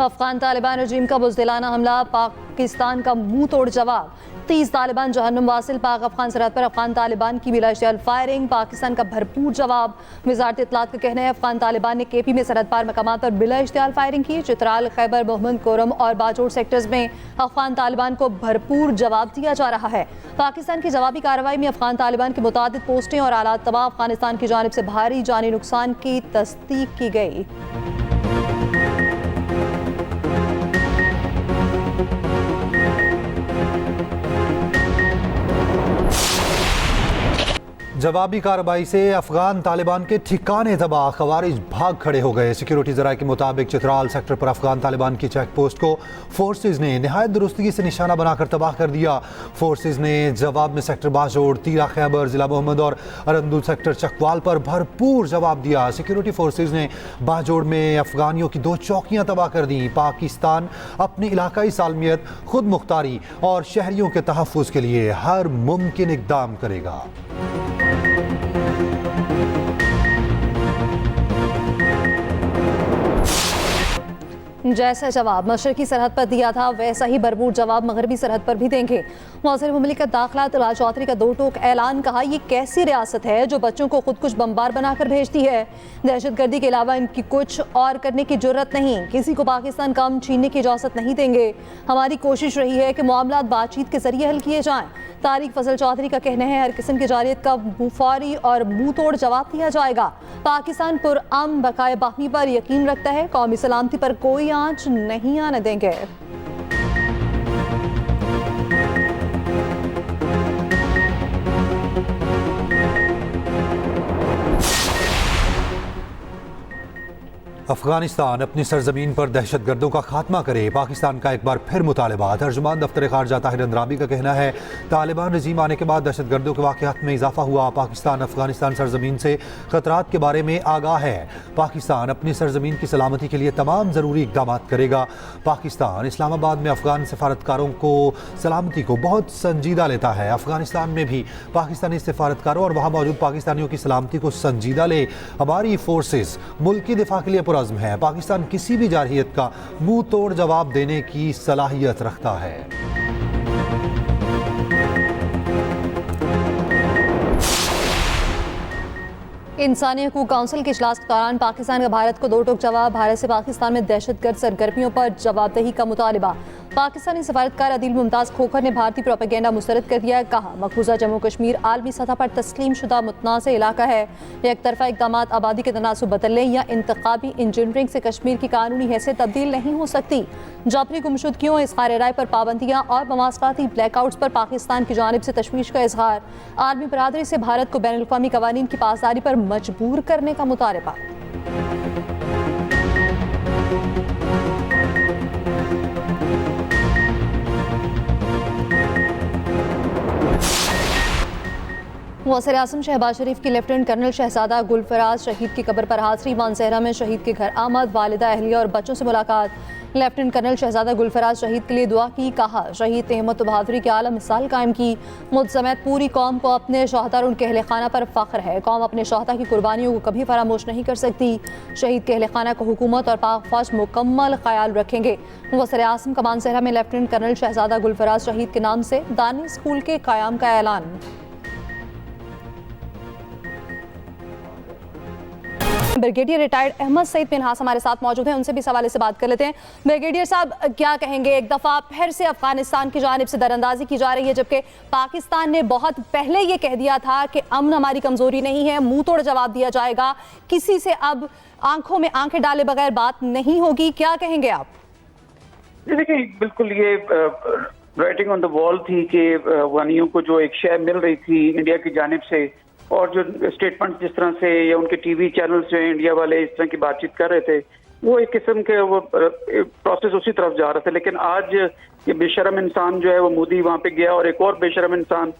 افغان طالبان رجیم کا بزدلانہ حملہ، پاکستان کا منہ توڑ جواب، 30 طالبان جہنم واصل، پاک افغان سرحد پر افغان طالبان کی بلا اشتعال فائرنگ، پاکستان کا بھرپور جواب۔ وزارت اطلاعات کا کہنا ہے افغان طالبان نے کے پی میں سرحد پار مقامات پر بلا اشتعال فائرنگ کی۔ چترال، خیبر، محمد کورم اور باجوڑ سیکٹرز میں افغان طالبان کو بھرپور جواب دیا جا رہا ہے۔ پاکستان کی جوابی کارروائی میں افغان طالبان کی متعدد پوسٹیں اور آلات تباہ، افغانستان کی جانب سے بھاری جانی نقصان کی تصدیق کی گئی۔ جوابی کارروائی سے افغان طالبان کے ٹھکانے تباہ، خوارج بھاگ کھڑے ہو گئے۔ سیکیورٹی ذرائع کے مطابق چترال سیکٹر پر افغان طالبان کی چیک پوسٹ کو فورسز نے نہایت درستگی سے نشانہ بنا کر تباہ کر دیا۔ فورسز نے جواب میں سیکٹر باجوڑ، تیرا خیبر، ضلع محمد اور ارندل سیکٹر چکوال پر بھرپور جواب دیا۔ سیکیورٹی فورسز نے باجوڑ میں افغانیوں کی 2 چوکیاں تباہ کر دیں۔ پاکستان اپنی علاقائی سالمیت، خود مختاری اور شہریوں کے تحفظ کے لیے ہر ممکن اقدام کرے گا۔ جیسا جواب مشرقی سرحد پر دیا تھا ویسا ہی بھرپور جواب مغربی سرحد پر بھی دیں گے۔ وزیر مملکت داخلہ طلعت چودھری کا 2 ٹوک اعلان، کہا یہ کیسی ریاست ہے جو بچوں کو خود کش بمبار بنا کر بھیجتی ہے؟ دہشت گردی کے علاوہ ان کی کچھ اور کرنے کی جرت نہیں، کسی کو پاکستان کا امن چھیننے کی اجازت نہیں دیں گے۔ ہماری کوشش رہی ہے کہ معاملات بات چیت کے ذریعے حل کیے جائیں۔ طارق فضل چودھری کا کہنا ہے ہر قسم کی جارحیت کا فوری اور منہ توڑ جواب دیا جائے گا۔ پاکستان پرامن بقائے باہمی پر یقین رکھتا ہے، قومی سلامتی پر کوئی آنچ نہیں آنے دیں گے۔ افغانستان اپنی سرزمین پر دہشت گردوں کا خاتمہ کرے، پاکستان کا ایک بار پھر مطالبہ۔ ترجمان دفتر خارجہ طاہر اندرابی کا کہنا ہے طالبان رژیم آنے کے بعد دہشت گردوں کے واقعات میں اضافہ ہوا۔ پاکستان افغانستان سرزمین سے خطرات کے بارے میں آگاہ ہے۔ پاکستان اپنی سرزمین کی سلامتی کے لیے تمام ضروری اقدامات کرے گا۔ پاکستان اسلام آباد میں افغان سفارتکاروں کو سلامتی کو بہت سنجیدہ لیتا ہے۔ افغانستان میں بھی پاکستانی سفارتکاروں اور وہاں موجود پاکستانیوں کی سلامتی کو سنجیدہ لے۔ ہماری فورسز ملکی دفاع کے لیے عزم ہے۔ پاکستان کسی بھی جارحیت کا منہ توڑ جواب دینے کی صلاحیت رکھتا ہے۔ انسانی حقوق کونسل کے اجلاس کے دوران پاکستان کا بھارت کو 2 ٹوک جواب، بھارت سے پاکستان میں دہشت گرد سرگرمیوں پر جواب دہی کا مطالبہ۔ پاکستانی سفارتکار عدیل ممتاز کھوکھر نے بھارتی پروپیگنڈا مسترد کر دیا، کہا مقبوضہ جموں کشمیر عالمی سطح پر تسلیم شدہ متنازع علاقہ ہے۔ یک طرفہ اقدامات آبادی کے تناسب بدلنے یا انتخابی انجینئرنگ سے کشمیر کی قانونی حیثیت تبدیل نہیں ہو سکتی۔ جعفری گمشدگیوں، اظہار رائے پر پابندیاں اور مواصلاتی بلیک آؤٹس پر پاکستان کی جانب سے تشویش کا اظہار۔ عالمی برادری سے بھارت کو بین الاقوامی قوانین کی پاسداری پر مجبور کرنے کا مطالبہ۔ وزیر اعظم شہباز شریف کی لیفٹیننٹ کرنل شہزادہ گل فراز شہید کی قبر پر حاضری، مانسہرہ میں شہید کے گھر آمد، والدہ، اہلیہ اور بچوں سے ملاقات۔ لیفٹیننٹ کرنل شہزادہ گل فراز شہید کے لیے دعا کی، کہا شہید نے ہمت و بہادری کی اعلیٰ مثال قائم کی۔ ملک سمیت پوری قوم کو اپنے شہداء اور ان کے اہل خانہ پر فخر ہے۔ قوم اپنے شہداء کی قربانیوں کو کبھی فراموش نہیں کر سکتی۔ شہید کے اہل خانہ کو حکومت اور پاک فوج مکمل خیال رکھیں گے۔ وزیر اعظم کا مانسہرہ میں لیفٹیننٹ کرنل شہزادہ گل فراز شہید کے نام سے دانی اسکول کے قیام کا اعلان۔ بریگیڈیئر ریٹائرڈ احمد سعید منہاس ہمارے ساتھ موجود ہیں، ان سے بھی اس حوالے سے بات کر لیتے ہیں۔ بریگیڈیئر صاحب کیا کہیں گے؟ ایک دفعہ پھر سے افغانستان کی جانب سے دراندازی کی جا رہی ہے، جبکہ پاکستان نے بہت پہلے یہ کہہ دیا تھا کہ امن ہماری کمزوری نہیں ہے، منہ توڑ جواب دیا جائے گا، کسی سے اب آنکھوں میں آنکھیں ڈالے بغیر بات نہیں ہوگی، کیا کہیں گے آپ؟ دیکھیں بالکل یہ رائٹنگ آن دا وال تھی کہ افغانیوں کو جو ایک شے مل رہی تھی انڈیا کی جانب سے، اور جو اسٹیٹمنٹ جس طرح سے یا ان کے ٹی وی چینلز جو ہیں انڈیا والے اس طرح کی بات چیت کر رہے تھے، وہ ایک قسم کے وہ پروسیس اسی طرف جا رہا تھا۔ لیکن آج یہ بے شرم انسان جو ہے وہ مودی وہاں پہ گیا، اور ایک اور بے شرم انسان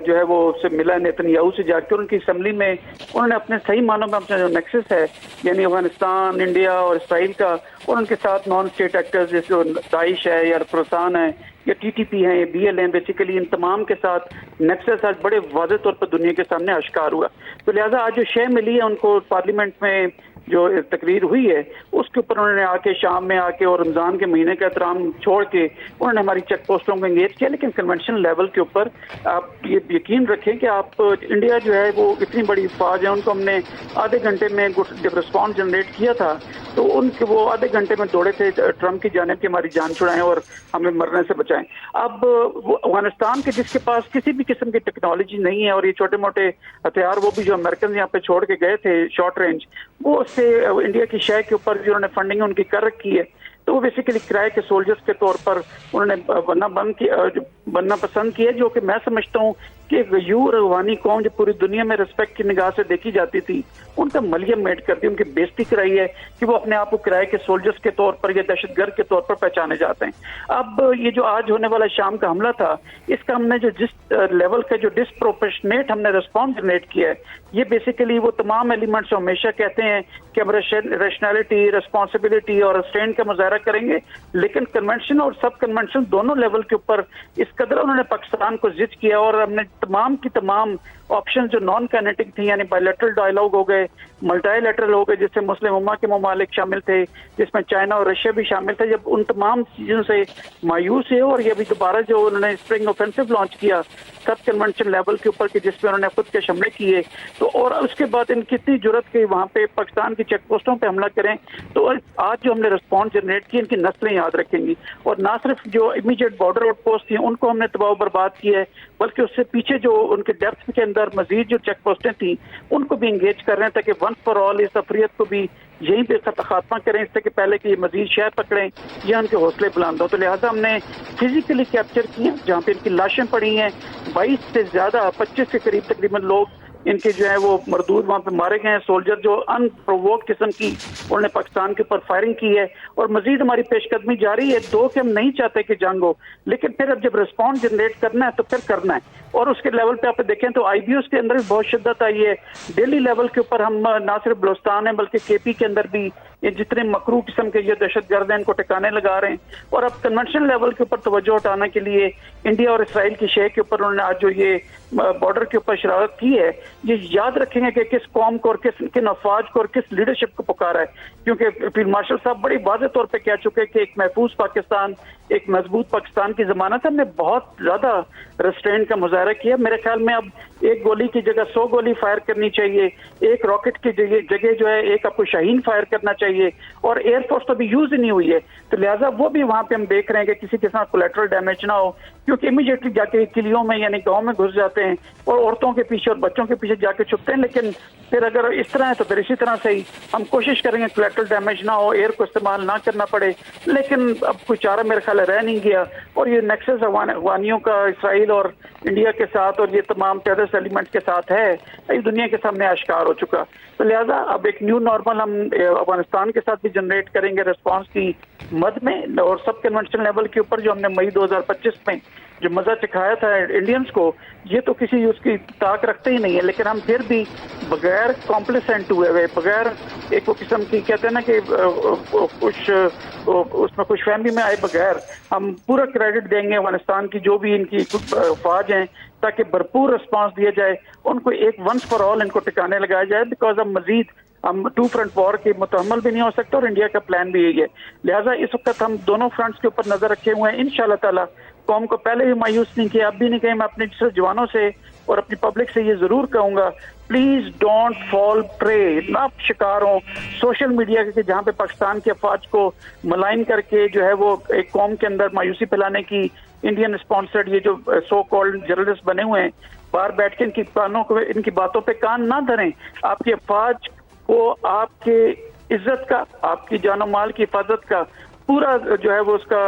جو ہے وہ اس سے ملا نیتن یاہو سے جا کے، ان کی اسمبلی میں انہوں نے اپنے صحیح معنوں میں اپنا جو نیکسس ہے یعنی افغانستان، انڈیا اور اسرائیل کا، اور ان کے ساتھ نان اسٹیٹ ایکٹرز جیسے داعش ہے یا پروسان ہے یا ٹی ٹی پی ہیں یا بی ایل ہیں، بیسیکلی ان تمام کے ساتھ نیکسس آج بڑے واضح طور پر دنیا کے سامنے آشکار ہوا۔ تو لہٰذا آج جو شے ملی ہے ان کو پارلیمنٹ میں جو तकरीर हुई है उसके ऊपर उन्होंने आके शाम में आके और रमज़ान के महीने का एहतराम छोड़ के उन्होंने हमारी चेक पोस्टों को एंगेज किया। लेकिन कन्वेंशनल लेवल के ऊपर आप ये यकीन रखें कि आप इंडिया जो है वो इतनी बड़ी फौज है, उनको हमने आधे घंटे में जब रिस्पॉन्स जनरेट किया था तो उनके वो आधे घंटे में दौड़े थे ट्रम्प की जानिब की हमारी जान छुड़ाएं और हमें मरने से बचाएं। अब अफगानिस्तान के जिसके पास किसी भी किस्म की टेक्नोलॉजी नहीं है और ये छोटे मोटे हथियार वो भी जो अमेरिकन यहाँ पे छोड़ के गए थे शॉर्ट रेंज, वो उससे इंडिया की शय के ऊपर जिन्होंने फंडिंग उनकी कर रखी है तो वो बेसिकली किराए के सोल्जर्स के तौर पर उन्होंने बनना पसंद किया, जो कि मैं समझता हूँ कि गयूर अफगानी कौम जो पूरी दुनिया में रिस्पेक्ट की निगाह से देखी जाती थी उनका मलियम मेड कर दी, उनकी बेइज्जती कराई है कि वो अपने आप को किराए के सोल्जर्स के तौर पर या दहशतगर्द के तौर पर पहचाने जाते हैं। अब ये जो आज होने वाला शाम का हमला था इसका हमने जो जिस लेवल का जो डिसप्रोपोर्शनेट हमने रिस्पॉन्स जनरेट किया है ये बेसिकली वो तमाम एलिमेंट्स हमेशा कहते हैं कि हम रैशनैलिटी, रिस्पॉन्सिबिलिटी और स्ट्रेंथ का मुजाहरा करेंगे, लेकिन कन्वेंशन और सब कन्वेंशन दोनों लेवल के ऊपर इस कदर उन्होंने पाकिस्तान को जिद किया और हमने तमाम की तमाम ऑप्शन जो नॉन काइनेटिक थी यानी बायलैटरल डायलॉग हो गए, मल्टीलैटरल हो गए जिससे मुस्लिम उम्मा के ममालिक शामिल थे, जिसमें चाइना और रशिया भी शामिल थे, जब उन तमाम चीज़ों से मायूस है और ये अभी दोबारा जो उन्होंने स्प्रिंग ऑफेंसिव लॉन्च किया सब कन्वेंशन लेवल के ऊपर कि जिसपे उन्होंने खुद के हमले किए तो और उसके बाद इन कितनी जरूरत की वहाँ पे पाकिस्तान की चेक पोस्टों पे हमला करें तो आज जो हमने रिस्पॉन्स जनरेट की इनकी नस्लें याद रखेंगी। और ना सिर्फ जो इमीडिएट बॉर्डर आउट पोस्ट थी उनको हमने तबाह बर्बाद किया है बल्कि उससे पीछे जो उनके डेप्थ के अंदर मजीद जो चेक पोस्टें थी उनको भी इंगेज कर रहे हैं ताकि वंस फॉर ऑल इस अफरियत को भी यहीं पे खात्मा करें इससे कि पहले कि ये मजीद शहर पकड़ें या उनके हौसले बुलंद हो। तो लिहाजा हमने फिजिकली कैप्चर किए जहाँ पे इनकी लाशें पड़ी हैं, 22 से ज्यादा 25 के करीब तकरीबन लोग इनके जो है वो मरदूद वहाँ पे मारे गए हैं, सोल्जर जो अनप्रोवोक्ड किस्म की उन्होंने पाकिस्तान के ऊपर फायरिंग की है और मजीद हमारी पेशकदमी जारी है। दो कि हम नहीं चाहते कि जंग हो, लेकिन फिर अब जब रिस्पॉन्स जनरेट करना है तो फिर करना है और उसके लेवल पे आप देखें तो आईबीओस के अंदर भी बहुत शिद्दत आई है। डेली लेवल के ऊपर हम ना सिर्फ बलोचिस्तान है बल्कि केपी के अंदर भी ये जितने मकरू किस्म के ये दहशतगर्द हैं इनको ठिकाने लगा रहे हैं और अब कन्वेंशनल लेवल के ऊपर तवज्जो हटाने के लिए इंडिया और इसराइल की शय के ऊपर उन्होंने आज जो ये बॉर्डर के ऊपर शरारत की है ये याद रखेंगे कि किस कौम को और किन अफवाज को और किस लीडरशिप को पुकारा है, क्योंकि फील्ड मार्शल साहब बड़ी वाज़ेह तौर पे कह चुके कि एक महफूज पाकिस्तान, एक मजबूत पाकिस्तान की जमानत है। हमने बहुत ज्यादा रेस्ट्रेंट का मुजाहरा किया। मेरे ख्याल में अब एक गोली की जगह 100 गोली फायर करनी चाहिए, एक रॉकेट की जगह जो है एक आपको शाहीन फायर करना चाहिए और एयरफोर्स तो अभी यूज ही नहीं हुई है तो लिहाजा वो भी वहां पे हम देख रहे हैं कि किसी के साथ कोलेटरल डैमेज ना हो, क्योंकि इमीडिएटली जाके किलियों में यानी गांव में घुस जाते हैं और औरतों के पीछे और बच्चों के पीछे जाके छुपते हैं। लेकिन फिर अगर इस तरह है तो फिर इसी तरह से ही हम कोशिश करेंगे कोलेटरल डैमेज ना हो, एयर को इस्तेमाल ना करना पड़े, लेकिन अब कोई चारा मेरे ख्याल रह नहीं गया और ये नेक्सस अफगानियों का इसराइल और इंडिया के साथ और ये तमाम टेररिस्ट एलिमेंट्स के साथ है इस दुनिया के सामने आश्कार हो चुका। तो लिहाजा अब एक न्यू नॉर्मल हम अफगानिस्तान के साथ भी जनरेट करेंगे रिस्पॉन्स की मद में और सब कन्वेंशन लेवल के ऊपर जो हमने मई 2025 में जो मजा चखाया था इंडियंस को, ये तो किसी उसकी ताक रखते ही नहीं है, लेकिन हम फिर भी बगैर कॉम्प्लिसेंट हुए हुए, बगैर एक वो किस्म की कहते हैं ना कि कुछ उसमें कुछ फहमी में आए बगैर हम पूरा क्रेडिट देंगे अफगानिस्तान की जो भी इनकी फौज हैं ताकि भरपूर रिस्पांस दिया जाए, उनको एक वंस फॉर ऑल इनको टिकाने लगाया जाए, बिकॉज हम मजीद हम टू फ्रंट वॉर के मुतहम्मल भी नहीं हो सकते और इंडिया का प्लान भी यही है। लिहाजा इस वक्त हम दोनों फ्रंट्स के ऊपर नजर रखे हुए हैं। इंशाल्लाह ताला कौम को पहले भी मायूस नहीं किया, अब भी नहीं कहीं। मैं अपने सिर्फ जवानों से और अपनी पब्लिक से ये जरूर कहूंगा, प्लीज डोंट फॉल प्रे, ना शिकार हो सोशल मीडिया के जहां पे पाकिस्तान के अफवाज को मलाइन करके जो है वो एक कौम के अंदर मायूसी फैलाने की इंडियन स्पॉन्सर्ड ये जो सो कॉल्ड जर्नलिस्ट बने हुए हैं, बाहर बैठ के इनकी कानों को इनकी बातों पे कान ना धरें। आपकी अफवाज को आपके इज्जत का, आपकी जानो माल की हिफाजत का पूरा जो है वो उसका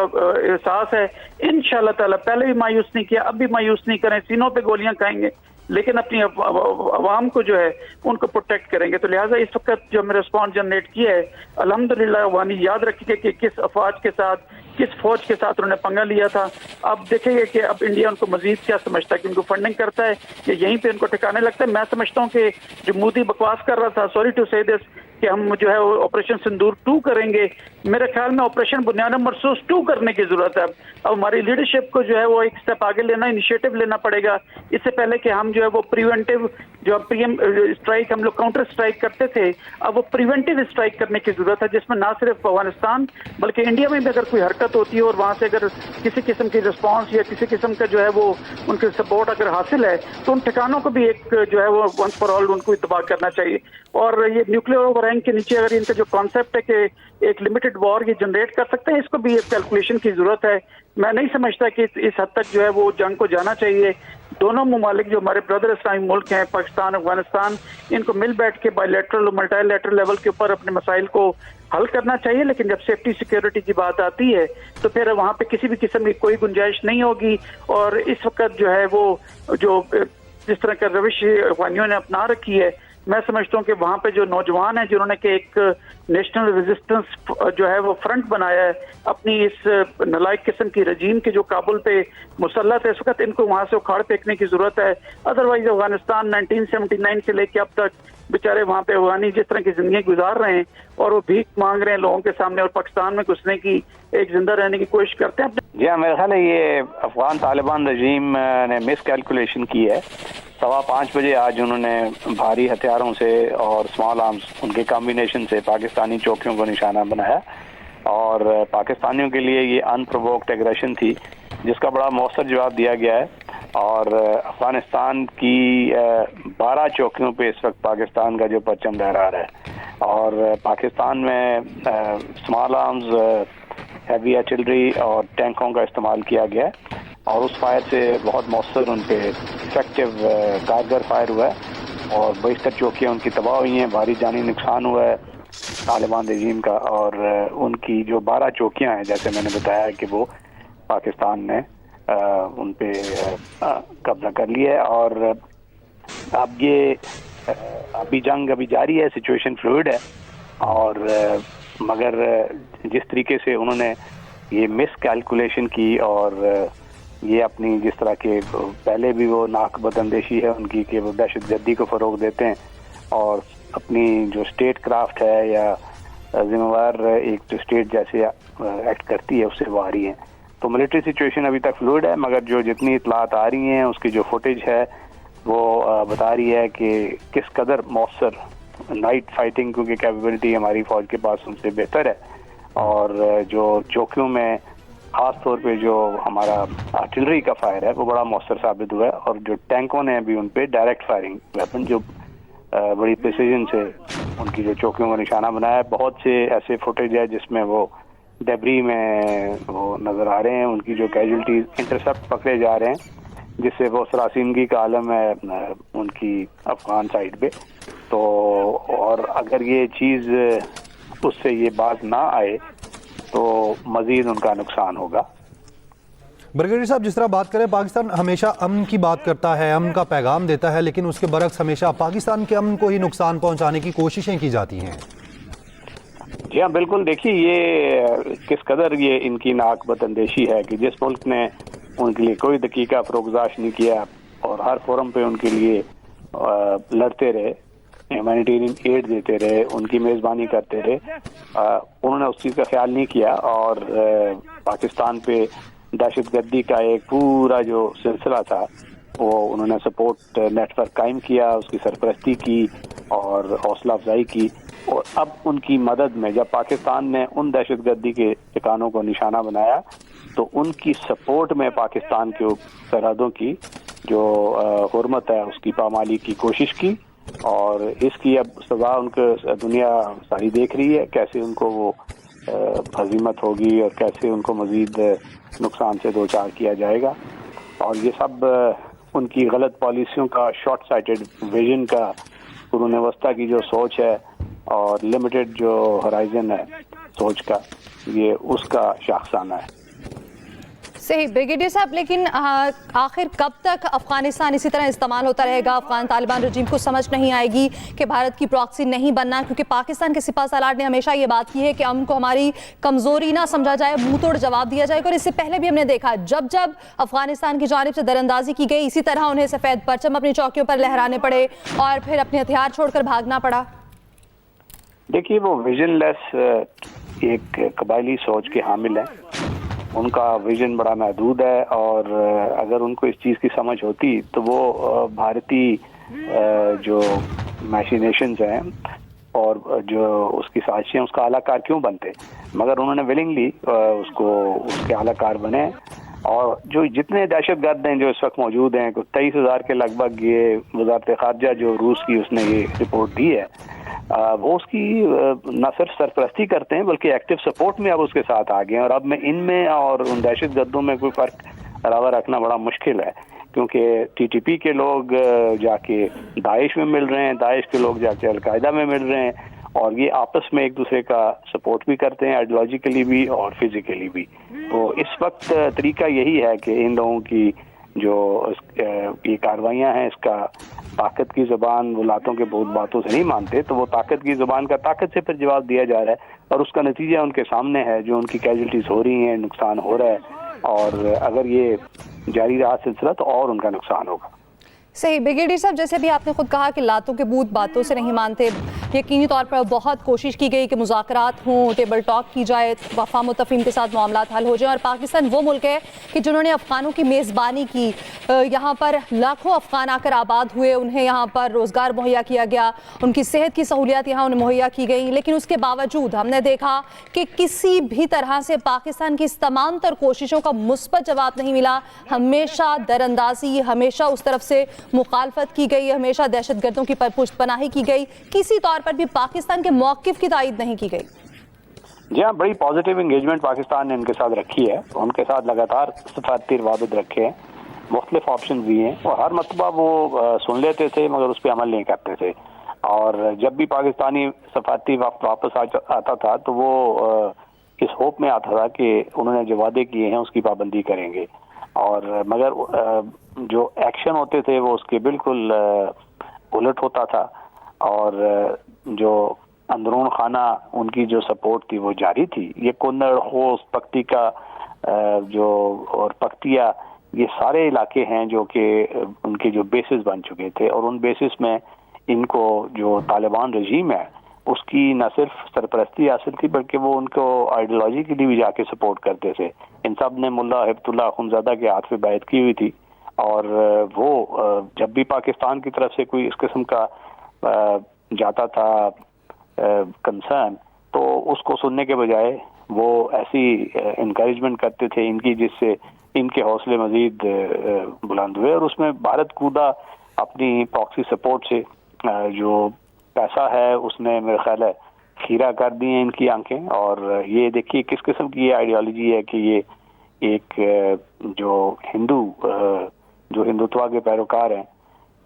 एहसास है। इंशाल्लाह ताला पहले भी मायूस नहीं किया, अब भी मायूस नहीं करें, सीनों पे गोलियां खाएंगे लेकिन अपनी आवाम को जो है उनको प्रोटेक्ट करेंगे। तो लिहाजा इस वक्त जो हमने रिस्पॉन्स जनरेट किया है अल्हम्दुलिल्लाह, वानी याद रखिए कि किस अफवाज के साथ, किस फौज के साथ उन्होंने पंगा लिया था। अब देखेंगे कि अब इंडिया उनको मजीद क्या समझता है, कि उनको फंडिंग करता है या यहीं पे उनको ठिकाने लगता है। मैं समझता हूँ कि जो मोदी बकवास कर रहा था, सॉरी टू से दिस, کہ ہم جو ہے آپریشن سندور 2 کریں گے. میرے خیال میں آپریشن بنیاد مرصوص 2 کرنے کی ضرورت ہے. اب ہماری لیڈرشپ کو جو ہے وہ ایک سٹیپ آگے لینا، انیشیٹو لینا پڑے گا. اس سے پہلے کہ ہم جو ہے وہ پریونٹیو جو اسٹرائک ہم لوگ کاؤنٹر اسٹرائک کرتے تھے، اب وہ پریونٹیو اسٹرائک کرنے کی ضرورت ہے، جس میں نہ صرف افغانستان بلکہ انڈیا میں بھی اگر کوئی حرکت ہوتی ہے اور وہاں سے اگر کسی قسم کی رسپانس یا کسی قسم کا جو ہے وہ ان کے سپورٹ اگر حاصل ہے تو ان ٹھکانوں کو بھی ایک جو ہے وہ ونس فار آل ان کو اتباع کرنا چاہیے. اور یہ نیوکلیر اوور ہینگ کے نیچے اگر ان کا جو کانسیپٹ ہے کہ ایک لمیٹڈ وار یہ جنریٹ کر سکتے ہیں، اس کو بھی ایک کیلکولیشن کی ضرورت ہے. میں نہیں سمجھتا کہ اس حد تک جو ہے وہ جنگ کو جانا چاہیے. دونوں ممالک جو ہمارے برادر اسلامی ملک ہیں، پاکستان افغانستان، ان کو مل بیٹھ کے بائی لیٹرل اور ملٹی لیٹرل لیول کے اوپر اپنے مسائل کو حل کرنا چاہیے. لیکن جب سیفٹی سیکیورٹی کی بات آتی ہے تو پھر وہاں پہ کسی بھی قسم کی کوئی گنجائش نہیں ہوگی. اور اس وقت جو ہے وہ جو جس طرح کا روش افغانیوں نے اپنا رکھی ہے، میں سمجھتا ہوں کہ وہاں پہ جو نوجوان ہیں جنہوں نے کہ ایک نیشنل ریزسٹنس جو ہے وہ فرنٹ بنایا ہے اپنی اس نالائق قسم کی رجیم کے جو کابل پہ مسلط ہے، اس وقت ان کو وہاں سے اکھاڑ پھینکنے کی ضرورت ہے. ادروائز افغانستان 1979 سے لے کے اب تک بیچارے وہاں پہ افغانی جس طرح کی زندگی گزار رہے ہیں اور وہ بھیک مانگ رہے ہیں لوگوں کے سامنے اور پاکستان میں گھسنے کی ایک زندہ رہنے کی کوشش کرتے ہیں. جی ہاں، میرا خیال ہے یہ افغان طالبان رجیم نے مس کیلکولیشن کی ہے. 5:15 بجے آج انہوں نے بھاری ہتھیاروں سے اور اسمال آرمز ان کے کمبینیشن سے پاکستانی چوکیوں کو نشانہ بنایا اور پاکستانیوں کے لیے یہ ان پرووکڈ ایگریشن تھی جس کا بڑا مؤثر جواب دیا گیا ہے. اور افغانستان کی 12 چوکیوں پہ اس وقت پاکستان کا جو پرچم لہرا رہا ہے اور پاکستان میں اسمال آرمز، ہیوی آرٹلری اور ٹینکوں کا استعمال کیا گیا ہے اور اس فائر سے بہت مؤثر ان پہ افیکٹو کارگر فائر ہوا ہے اور 22 چوکیاں ان کی تباہ ہوئی ہیں، بھاری جانی نقصان ہوا ہے طالبان رجیم کا. اور ان کی جو 12 چوکیاں ہیں جیسے میں نے بتایا کہ وہ پاکستان نے ان پہ قبضہ کر لیا ہے. اور اب یہ ابھی جنگ ابھی جاری ہے، سچویشن فلوئڈ ہے اور مگر جس طریقے سے انہوں نے یہ مس کیلکولیشن کی اور یہ اپنی جس طرح کے پہلے بھی وہ ناک بداندیشی ہے ان کی کہ وہ دہشت گردی کو فروغ دیتے ہیں اور اپنی جو اسٹیٹ کرافٹ ہے یا ذمہ وار ایک جو اسٹیٹ جیسے ایکٹ کرتی ہے اس سے وہ آ رہی ہیں. تو ملٹری سچویشن ابھی تک فلوئڈ ہے مگر جو جتنی اطلاعات آ رہی ہیں اس کی جو فوٹیج ہے وہ بتا رہی ہے کہ کس قدر مؤثر نائٹ فائٹنگ کیونکہ کیپیبلٹی ہماری فوج کے پاس ان سے بہتر ہے. اور جو چوکیوں میں خاص طور پہ جو ہمارا آرٹلری کا فائر ہے وہ بڑا مؤثر ثابت ہوا ہے اور جو ٹینکوں نے بھی ان پہ ڈائریکٹ فائرنگ ویپن جو بڑی پریسیجن سے ان کی جو چوکیوں کا نشانہ بنایا ہے. بہت سے ایسے فوٹیج ہے جس میں وہ ڈیبری میں وہ نظر آ رہے ہیں، ان کی جو کیجولٹیز انٹرسپٹ پکڑے جا رہے ہیں جس سے وہ سراسیمگی کا عالم ہے ان کی افغان سائڈ پہ. تو اور اگر یہ چیز اس سے یہ بات نہ آئے تو مزید ان کا نقصان ہوگا. بریگیڈیئر صاحب، جس طرح بات کریں پاکستان ہمیشہ امن کی بات کرتا ہے، امن کا پیغام دیتا ہے، لیکن اس کے برعکس ہمیشہ پاکستان کے امن کو ہی نقصان پہنچانے کی کوششیں کی جاتی ہیں. جی ہاں بالکل، دیکھیے یہ کس قدر یہ ان کی ناک بداندیشی ہے کہ جس ملک نے ان کے لیے کوئی دقیقہ فروغ نہیں کیا اور ہر فورم پہ ان کے لیے لڑتے رہے، ہیومینیٹیرین ایڈ دیتے رہے، ان کی میزبانی کرتے رہے، انہوں نے اس چیز کا خیال نہیں کیا اور پاکستان پہ دہشت گردی کا ایک پورا جو سلسلہ تھا وہ انہوں نے سپورٹ نیٹ ورک قائم کیا، اس کی سرپرستی کی اور حوصلہ افزائی کی. اور اب ان کی مدد میں جب پاکستان نے ان دہشت گردی کے ٹھکانوں کو نشانہ بنایا تو ان کی سپورٹ میں پاکستان کے سرحدوں کی جو حرمت ہے اس کی پامالی کی کوشش کی اور اس کی اب سزا ان کو دنیا ساری دیکھ رہی ہے کیسے ان کو وہ ہزیمت ہوگی اور کیسے ان کو مزید نقصان سے دوچار کیا جائے گا. اور یہ سب ان کی غلط پالیسیوں کا، شارٹ سائٹڈ ویژن کا، قرون وسطیٰ کی جو سوچ ہے اور لمیٹڈ جو ہرائزن ہے سوچ کا، یہ اس کا شاخسانہ ہے. صحیح بریگیڈیئر صاحب، لیکن آخر کب تک افغانستان اسی طرح استعمال ہوتا رہے گا؟ افغان طالبان رجیم کو سمجھ نہیں آئے گی کہ بھارت کی پراکسی نہیں بننا، کیونکہ پاکستان کے سپاہ سالار نے ہمیشہ یہ بات کی ہے کہ امن کو ہماری کمزوری نہ سمجھا جائے، منہ توڑ جواب دیا جائے گا. اور اس سے پہلے بھی ہم نے دیکھا جب جب افغانستان کی جانب سے دراندازی کی گئی اسی طرح انہیں سفید پرچم اپنی چوکیوں پر لہرانے پڑے اور پھر اپنے ہتھیار چھوڑ کر بھاگنا پڑا. देखिए वो विजन लेस एक कबायली सोच के हामिल हैं, उनका विजन बड़ा महदूद है, और अगर उनको इस चीज़ की समझ होती तो वो भारतीय जो मैशिनेशंस हैं और जो उसकी साजिशें उसका आलाकार क्यों बनते, मगर उन्होंने विलिंगली उसके आलाकार बने। और जो जितने दहशतगर्द हैं जो इस वक्त मौजूद हैं, 23,000 के लगभग, ये वज़ारत ख़ारजा जो रूस की उसने ये रिपोर्ट दी है, वो उसकी न सिर्फ सरपरस्ती करते हैं बल्कि एक्टिव सपोर्ट में अब उसके साथ आ गए हैं। और अब में इनमें और उन दहशतगर्दों में कोई फ़र्क रवा रखना बड़ा मुश्किल है, क्योंकि टीटीपी के लोग जाके दाइश में मिल रहे हैं, दाइश के लोग जाके अलकायदा में मिल रहे हैं, और ये आपस में एक दूसरे का सपोर्ट भी करते हैं, आइडियोलॉजिकली भी और फिजिकली भी। तो इस वक्त तरीका यही है कि इन लोगों की जो ये कार्रवाइयाँ हैं, इसका ताकत की ज़बान, वो लातों के बहुत बातों से नहीं मानते, तो वो ताकत की ज़बान का ताकत से फिर जवाब दिया जा रहा है, और उसका नतीजा उनके सामने है, जो उनकी कैजुअल्टीज हो रही हैं, नुकसान हो रहा है, और अगर ये जारी रहा सिलसिला तो और उनका नुकसान होगा। सही। ब्रिगेडियर साहब, जैसे भी आपने खुद कहा कि लातों के बूत बातों से नहीं मानते, यकीनी तौर पर बहुत कोशिश की गई कि मुज़ाकरात हों, टेबल टॉक की जाए, वफा मुतफ़िन के साथ मामलात हल हो जाए, और पाकिस्तान वो मुल्क है कि जिन्होंने अफ़गानों की मेज़बानी की, यहाँ पर लाखों अफ़गान आकर आबाद हुए, उन्हें यहाँ पर रोज़गार मुहैया किया गया, उनकी सेहत की सहूलियात यहाँ उन्हें मुहैया की गई, लेकिन उसके बावजूद हमने देखा कि किसी भी तरह से पाकिस्तान की इस तमाम तर कोशिशों का मुस्बत जवाब नहीं मिला। हमेशा दरअंदाजी, हमेशा उस तरफ से मुखालफत की गई, हमेशा दहशतगर्दों की पुष्टपनाही की गई, किसी तौर पर भी पाकिस्तान के मौक़िफ़ की तायीद नहीं की गई। जी हाँ, बड़ी पॉजिटिव इंगेजमेंट पाकिस्तान ने उनके साथ रखी है, उनके साथ लगातार सफारती रवाबित रखे हैं, मुख्तलिफ ऑप्शन दिए हैं, और हर मरतबा वो सुन लेते थे मगर उस पर अमल नहीं करते थे। और जब भी पाकिस्तानी सफारती वक्त वापस आता था तो वो इस होप में आता था कि उन्होंने जो वादे किए हैं उसकी पाबंदी करेंगे, और मगर जो एक्शन होते थे वो उसके बिल्कुल उलट होता था, और जो अंदरून खाना उनकी जो सपोर्ट थी वो जारी थी। ये कुन्नड़, खोस, पक्तिका जो और पक्तिया, ये सारे इलाके हैं जो कि उनके जो बेसिस बन चुके थे, और उन बेसिस में इनको जो तालिबान रजीम है उसकी न सिर्फ सरपरस्ती हासिल थी बल्कि वो उनको आइडियोलॉजी के लिए भी जाके सपोर्ट करते थे। इन सब ने मुल्ला हिब्तुल्लाह अखुंज़ादा के हाथ पे बैत की हुई थी, और वो जब भी पाकिस्तान की तरफ से कोई इस किस्म का जाता था कंसर्न, तो उसको सुनने के बजाय वो ऐसी इनकरेजमेंट करते थे इनकी, जिससे इनके हौसले मजीद बुलंद हुए, और उसमें भारत कूदा अपनी प्रॉक्सी सपोर्ट से। जो पैसा है उसने मेरे ख्याल है खीरा कर दी हैं इनकी आंखें, और ये देखिए किस किस्म की ये आइडियोलॉजी है कि ये एक जो हिंदुत्व के पैरोकार हैं,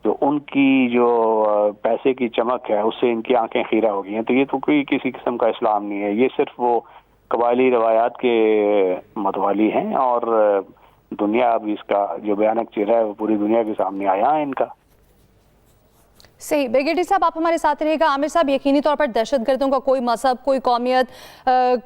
जो उनकी जो पैसे की चमक है उससे इनकी आंखें खीरा हो गई हैं। तो ये तो कोई किसी किस्म का इस्लाम नहीं है, ये सिर्फ वो कबायली रवायात के मतवाली हैं, और दुनिया अभी इसका जो भयानक चेहरा है वो पूरी दुनिया के सामने आया है इनका। सही। ब्रिगेडियर साहब, आप हमारे साथ रहेगा। आमिर साहब, यकीनी तौर पर दहशतगर्दों का कोई मजहब, कोई कौमियत,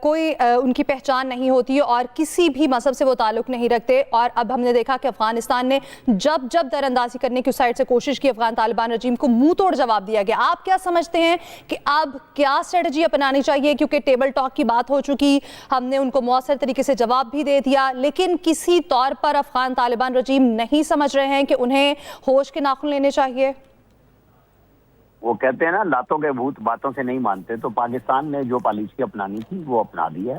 कोई उनकी पहचान नहीं होती है, और किसी भी मजहब से वो ताल्लुक़ नहीं रखते। और अब हमने देखा कि अफगानिस्तान ने जब दरअंदाजी करने की उस साइड से कोशिश की, अफगान तालिबान रजीम को मुंह तोड़ जवाब दिया गया। आप क्या समझते हैं कि अब क्या स्ट्रेटजी अपनानी चाहिए, क्योंकि टेबल टॉक की बात हो चुकी, हमने उनको मौसर तरीके से जवाब भी दे दिया, लेकिन किसी तौर पर अफगान तालिबान रजीम नहीं समझ रहे हैं कि उन्हें होश के नाखून लेने चाहिए? वो कहते हैं ना, लातों के भूत बातों से नहीं मानते। तो पाकिस्तान ने जो पॉलिसी अपनानी थी वो अपना दी है,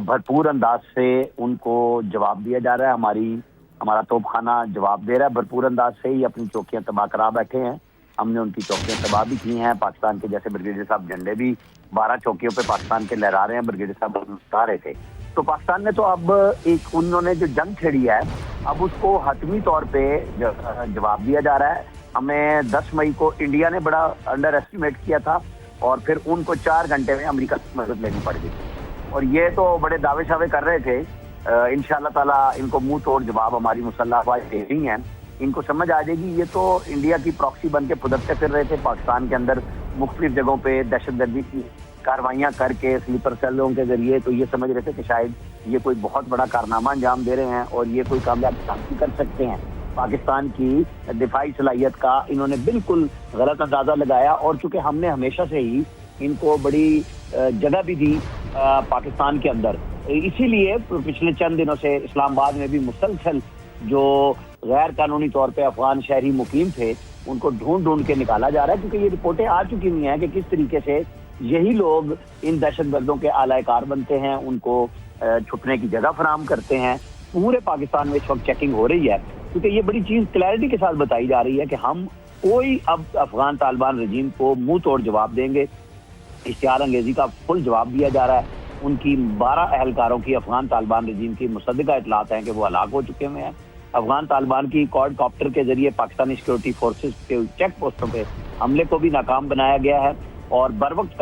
भरपूर अंदाज से उनको जवाब दिया जा रहा है। हमारा तोपखाना जवाब दे रहा है भरपूर अंदाज से ही, अपनी चौकियां तबाह करा बैठे हैं। हमने उनकी चौकियां तबाह भी की हैं। पाकिस्तान के जैसे ब्रिगेडियर साहब झंडे भी 12 चौकियों पे पाकिस्तान के लहरा रहे हैं, ब्रिगेडियर साहब बता रहे थे। तो पाकिस्तान ने तो अब एक उन्होंने जो जंग छेड़ी है, अब उसको हतमी तौर पे जवाब दिया जा रहा है। हमें 10 मई को इंडिया ने बड़ा अंडर एस्टिमेट किया था, और फिर उनको 4 घंटे में अमेरिका की मदद लेनी पड़ गई, और ये तो बड़े दावे शावे कर रहे थे। इंशाअल्लाह ताला इनको मुंह तोड़ जवाब हमारी मुसल्लह अफवाज दे रही हैं। इनको समझ आ जाएगी, ये तो इंडिया की प्रॉक्सी बन के फुदकते फिर रहे थे पाकिस्तान के अंदर मुख्तलिफ जगहों पे दहशतगर्दी की कार्रवाइयाँ करके स्लीपर सेलों के जरिए। तो ये समझ रहे थे कि शायद ये कोई बहुत बड़ा कारनामा अंजाम दे रहे हैं और ये कोई कामयाबी हासिल कर सकते हैं। पाकिस्तान की दिफाई सलाहियत का इन्होंने बिल्कुल गलत अंदाजा लगाया, और चूंकि हमने हमेशा से ही ان کو بڑی جگہ بھی دی پاکستان کے اندر. اسی لیے پچھلے چند دنوں سے اسلام آباد میں بھی مسلسل جو غیر قانونی طور پہ افغان شہری مقیم تھے ان کو ڈھونڈ کے نکالا جا رہا ہے, کیونکہ یہ رپورٹیں آ چکی ہوئی ہیں کہ کس طریقے سے یہی لوگ ان دہشت گردوں کے اعلی کار بنتے ہیں, ان کو چھپنے کی جگہ فراہم کرتے ہیں. پورے پاکستان میں اس وقت چیکنگ ہو رہی ہے, کیونکہ یہ بڑی چیز کلیئرٹی کے ساتھ بتائی جا رہی ہے کہ ہم کوئی اب افغان طالبان رجیم کو منہ توڑ جواب دیں گے. اشتعال انگیزی کا فل جواب دیا جا رہا ہے. ان کی 12 اہلکاروں کی افغان طالبان رجیم کی مصدقہ اطلاعات ہیں کہ وہ ہلاک ہو چکے ہوئے ہیں. افغان طالبان کی کوڈ کاپٹر کے ذریعے پاکستانی سیکورٹی فورسز کے چیک پوسٹوں پہ حملے کو بھی ناکام بنایا گیا ہے اور بروقت